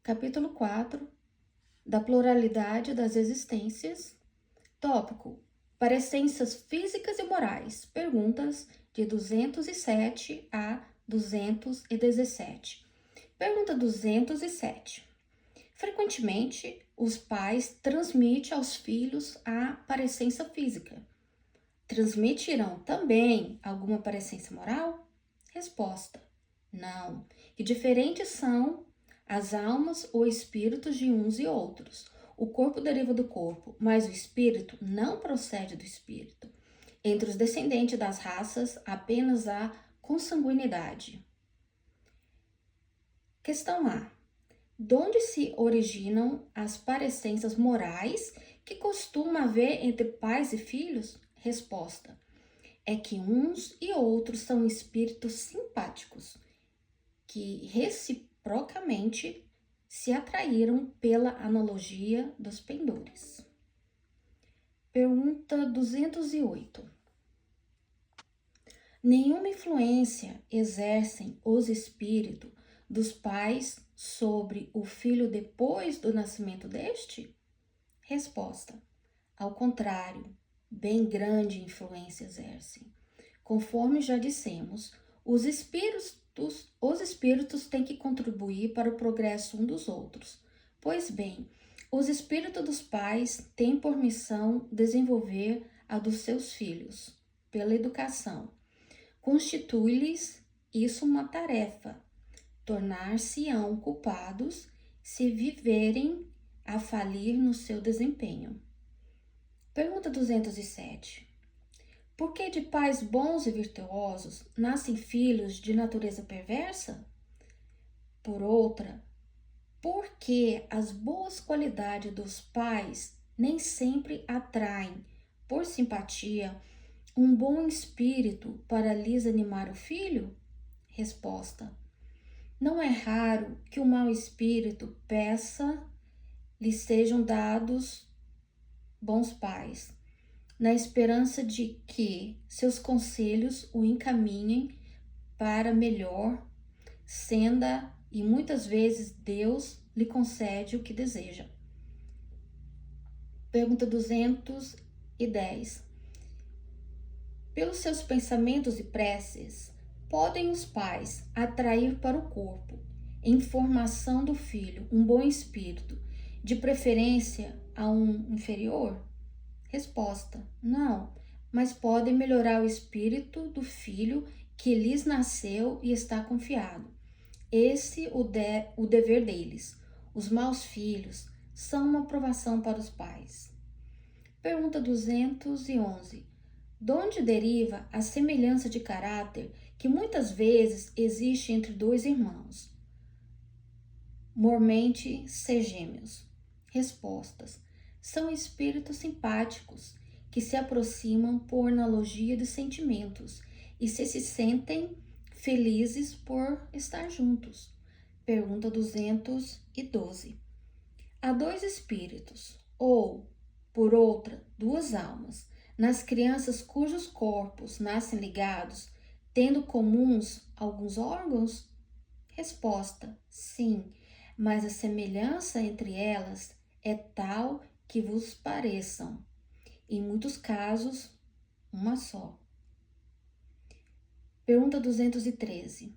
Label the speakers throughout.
Speaker 1: Capítulo 4 da pluralidade das existências. Tópico: parecências físicas e morais. Perguntas de 207 a 217. Pergunta 207. Frequentemente, os pais transmitem aos filhos a parecência física. Transmitirão também alguma parecência moral? Resposta: não. Que diferentes são as almas ou espíritos de uns e outros. O corpo deriva do corpo, mas o espírito não procede do espírito. Entre os descendentes das raças, apenas há consanguinidade. Questão A. De onde se originam as parecências morais que costuma haver entre pais e filhos? Resposta: é que uns e outros são espíritos simpáticos, que reciprocamente se atraíram pela analogia dos pendores. Pergunta 208. Nenhuma influência exercem os espíritos dos pais sobre o filho depois do nascimento deste? Resposta: ao contrário, bem grande influência exercem. Conforme já dissemos, os espíritos têm que contribuir para o progresso um dos outros. Pois bem, os espíritos dos pais têm por missão desenvolver a dos seus filhos, pela educação. Constitui-lhes isso uma tarefa, tornar-se-ão culpados se viverem a falir no seu desempenho. Pergunta 207. Por que de pais bons e virtuosos nascem filhos de natureza perversa? Por outra, por que as boas qualidades dos pais nem sempre atraem, por simpatia, um bom espírito para lhes animar o filho? Resposta: não é raro que o mau espírito peça lhe sejam dados bons pais, na esperança de que seus conselhos o encaminhem para melhor senda, e muitas vezes Deus lhe concede o que deseja. Pergunta 210. Pelos seus pensamentos e preces, podem os pais atrair para o corpo, em formação do filho, um bom espírito, de preferência a um inferior? Resposta: não, mas podem melhorar o espírito do filho que lhes nasceu e está confiado. Esse o dever deles. Os maus filhos são uma provação para os pais. Pergunta 211. De onde deriva a semelhança de caráter que muitas vezes existe entre dois irmãos, mormente ser gêmeos? Respostas: são espíritos simpáticos que se aproximam por analogia de sentimentos e se sentem felizes por estar juntos. Pergunta 212. Há dois espíritos, ou, por outra, duas almas, nas crianças cujos corpos nascem ligados, tendo comuns alguns órgãos? Resposta: sim, mas a semelhança entre elas é tal que vos pareçam, em muitos casos, uma só. Pergunta 213.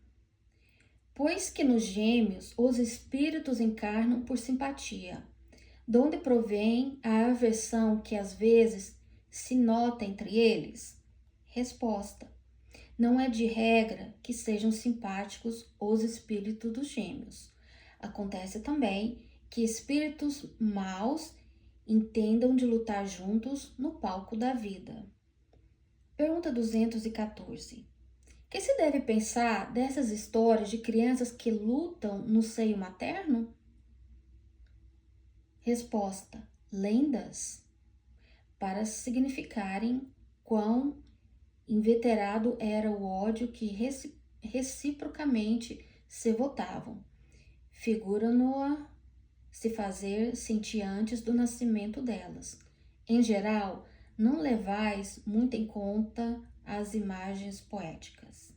Speaker 1: Pois que nos gêmeos os espíritos encarnam por simpatia, de onde provém a aversão que às vezes se nota entre eles? Resposta: não é de regra que sejam simpáticos os espíritos dos gêmeos. Acontece também que espíritos maus entendam de lutar juntos no palco da vida. Pergunta 214. Que se deve pensar dessas histórias de crianças que lutam no seio materno? Resposta: lendas, para significarem quão inveterado era o ódio que reciprocamente se votavam. Figuram-no se fazer sentir antes do nascimento delas. Em geral, não levais muito em conta as imagens poéticas.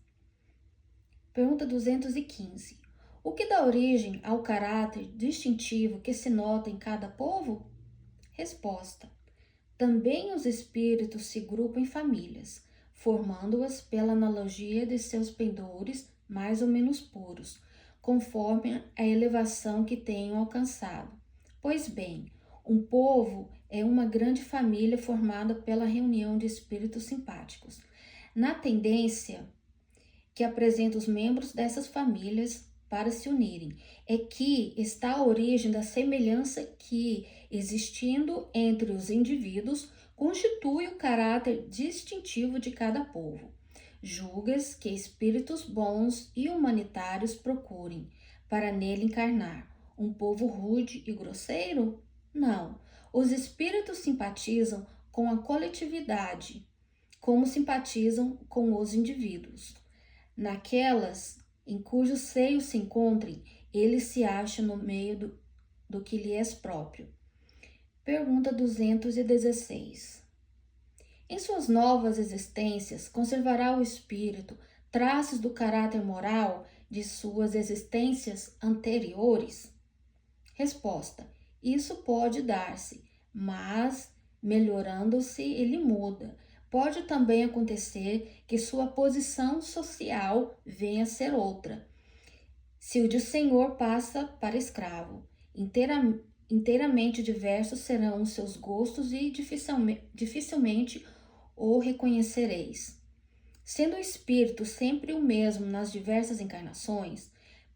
Speaker 1: Pergunta 215. O que dá origem ao caráter distintivo que se nota em cada povo? Resposta: também os espíritos se grupam em famílias, formando-as pela analogia de seus pendores mais ou menos puros, conforme a elevação que tenham alcançado. Pois bem, um povo é uma grande família formada pela reunião de espíritos simpáticos. Na tendência que apresenta os membros dessas famílias para se unirem, é que está a origem da semelhança que, existindo entre os indivíduos, constitui o caráter distintivo de cada povo. Julgas que espíritos bons e humanitários procurem, para nele encarnar, um povo rude e grosseiro? Não. Os espíritos simpatizam com a coletividade, como simpatizam com os indivíduos. Naquelas em cujo seio se encontrem, ele se acha no meio do que lhe é próprio. Pergunta 216. Em suas novas existências, conservará o espírito traços do caráter moral de suas existências anteriores? Resposta: isso pode dar-se, mas, melhorando-se, ele muda. Pode também acontecer que sua posição social venha a ser outra. Se o de senhor passa para escravo, inteiramente diversos serão os seus gostos e dificilmente o reconhecereis. Sendo o espírito sempre o mesmo nas diversas encarnações,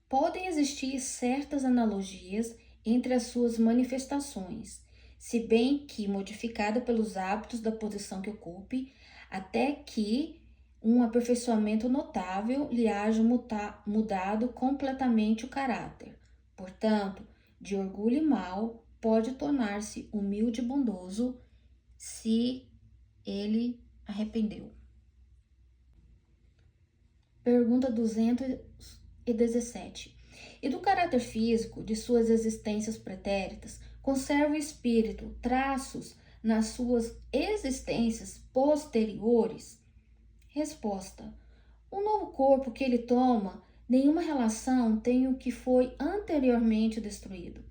Speaker 1: podem existir certas analogias entre as suas manifestações, se bem que modificada pelos hábitos da posição que ocupe, até que um aperfeiçoamento notável lhe haja mudado completamente o caráter. Portanto, de orgulho e mal, pode tornar-se humilde e bondoso se ele arrependeu. Pergunta 217. E do caráter físico de suas existências pretéritas, conserva o espírito traços nas suas existências posteriores? Resposta: o novo corpo que ele toma, nenhuma relação tem o que foi anteriormente destruído.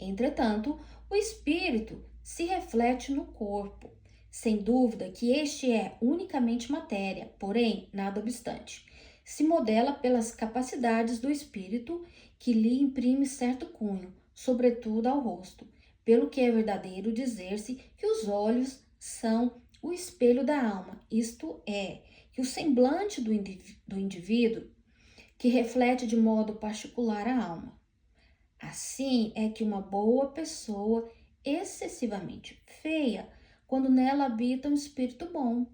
Speaker 1: Entretanto, o espírito se reflete no corpo. Sem dúvida que este é unicamente matéria, porém, nada obstante, se modela pelas capacidades do espírito que lhe imprime certo cunho, sobretudo ao rosto, pelo que é verdadeiro dizer-se que os olhos são o espelho da alma, isto é, que o semblante do indivíduo que reflete de modo particular a alma. Assim é que uma boa pessoa excessivamente feia, quando nela habita um espírito bom,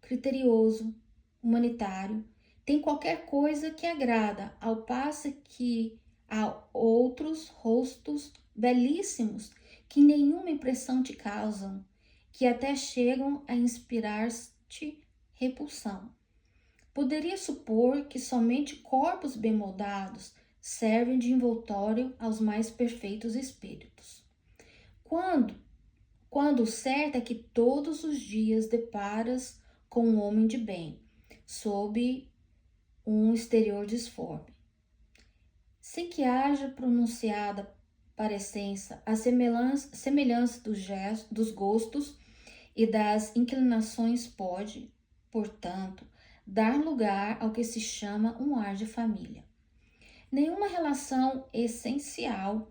Speaker 1: criterioso, humanitário, tem qualquer coisa que agrada, ao passo que há outros rostos belíssimos que nenhuma impressão te causam, que até chegam a inspirar-te repulsão. Poderia supor que somente corpos bem moldados servem de envoltório aos mais perfeitos espíritos. Quando o certo é que todos os dias deparas com um homem de bem, sob um exterior disforme, sem que haja pronunciada parecença a semelhança dos gostos e das inclinações pode, portanto, dar lugar ao que se chama um ar de família. Nenhuma relação essencial,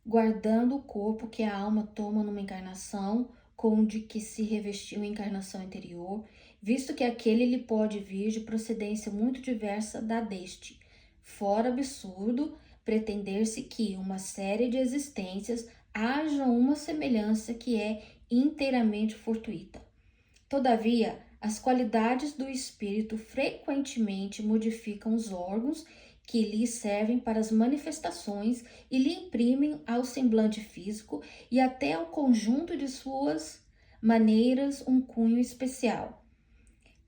Speaker 1: guardando o corpo que a alma toma numa encarnação com o de que se revestiu em encarnação anterior, visto que aquele lhe pode vir de procedência muito diversa da deste. Fora absurdo pretender-se que uma série de existências haja uma semelhança que é inteiramente fortuita. Todavia, as qualidades do espírito frequentemente modificam os órgãos que lhe servem para as manifestações e lhe imprimem ao semblante físico e até ao conjunto de suas maneiras um cunho especial.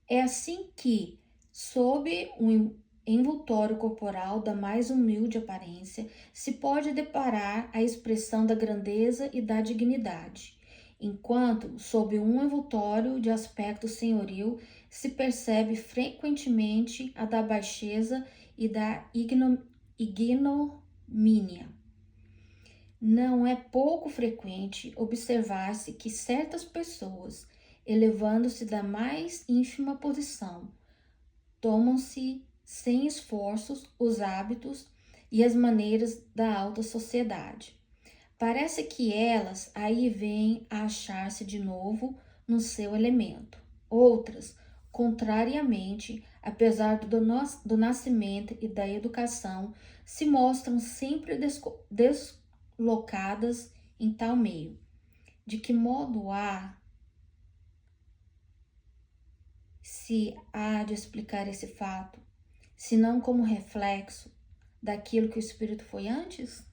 Speaker 1: É assim que, sob um envoltório corporal da mais humilde aparência, se pode deparar a expressão da grandeza e da dignidade, enquanto, sob um envoltório de aspecto senhoril, se percebe frequentemente a da baixeza e da ignomínia. Não é pouco frequente observar-se que certas pessoas, elevando-se da mais ínfima posição, tomam-se sem esforços os hábitos e as maneiras da alta sociedade. Parece que elas aí vêm a achar-se de novo no seu elemento. Outras, contrariamente, apesar do nascimento e da educação, se mostram sempre deslocadas em tal meio. De que modo se há de explicar esse fato, senão como reflexo daquilo que o espírito foi antes?